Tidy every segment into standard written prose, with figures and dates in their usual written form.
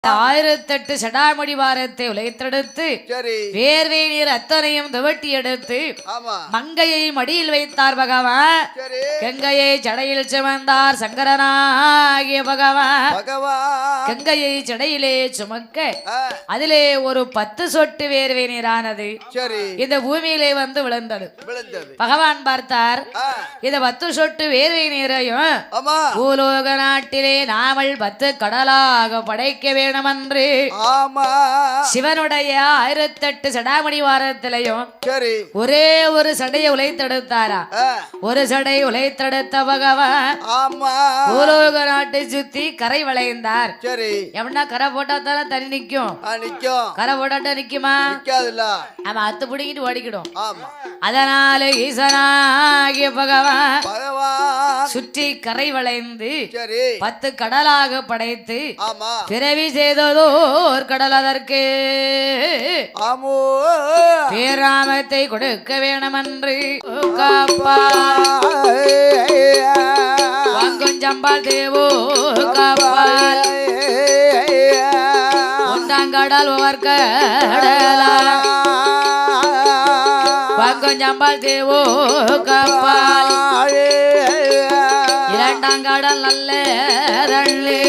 1008 சடாமடி வாரத்தை உழைத்தெடுத்து வேர்வை நீர் அத்தனையும் துவட்டி எடுத்து மங்கையை மடியில் வைத்தார் பகவான். கங்கையை ஜடையில் சுமந்தார் சங்கரனாகிய பகவான். கங்கையை ஜடையிலே சுமக்க அதிலே ஒரு 10 சொட்டு வேர்வை நீரானது இந்த பூமியிலே வந்து விழுந்தது. பகவான் பார்த்தார், இந்த 10 சொட்டு வேர்வை நீரையும் பூலோக நாட்டிலே நாமல் 10 கடலாக படைக்க வேணும் என்று சிவனுடைய 1008 சடாமணி வாரத்திலையும் ஒரே ஒரு சடையை உழைத்தெடுத்தாரா. ஒரு சடை உழைத்தெடுத்த பகவான் பூலோக நாட்டை சுத்தி கரை வளைந்தார். எப்படின்னா கரை போட்டா தானே தண்ணி நிக்கும். கரை போட்டாட்டா நிக்குமா? ஆமா, அத்து பிடிக்கிட்டு ஓடிக்கிடும். அதனால ஈசனாகிய பகவான் சுற்றி கரை வளைந்து 10 கடலாக படைத்து பிறவி செய்ததோர் கடல் அதற்கு பேராமத்தை கொடுக்க வேணும் என்று கொஞ்சம்பால் தேவோ காப்பால் ஒன்றாங்கடல் கடலா கொஞ்சம்பால் தேவோ காப்பால் இரண்டாங்கடல் நல்ல ரள்ளி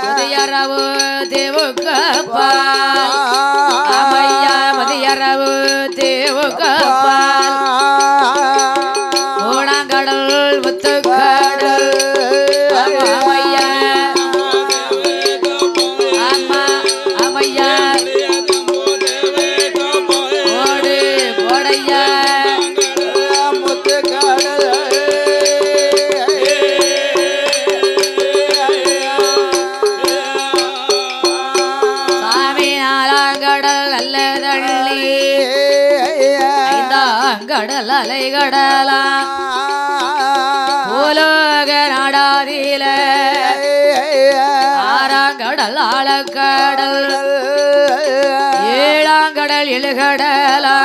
மதியரவு தேவோ காப்பால் அம்மையா மதியரவு தேவோ காப்பால் மூணாங்கடல் முத்துக்கடல் அம்மையா அம்மா அம்மையா ஓடு போடையா சாமி நாலாங்கடல் நல்ல தள்ளி ஐந்தாங்கடல் அலைகடலா பூலோக நாடாதில ஆறாங்கடல் ஆழக்கடல் ஏழாங்கடல் எழுகடலா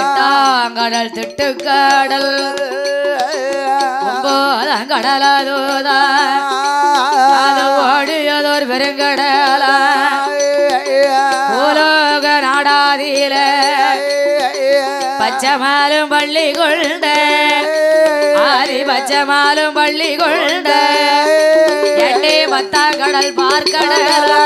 எட்டாங்கடல் திட்டுக்கடல் ஒன்பதாங்கடல் அதுதா அது ஓடியதோர் பெருங்கடலா பூலோக நாடாதில பச்சமாலும் பள்ளி கொண்ட ஆதி பச்சமாலும் பள்ளி கொண்ட எண்ணே மத்தாங்கடல் பார்க்கடலா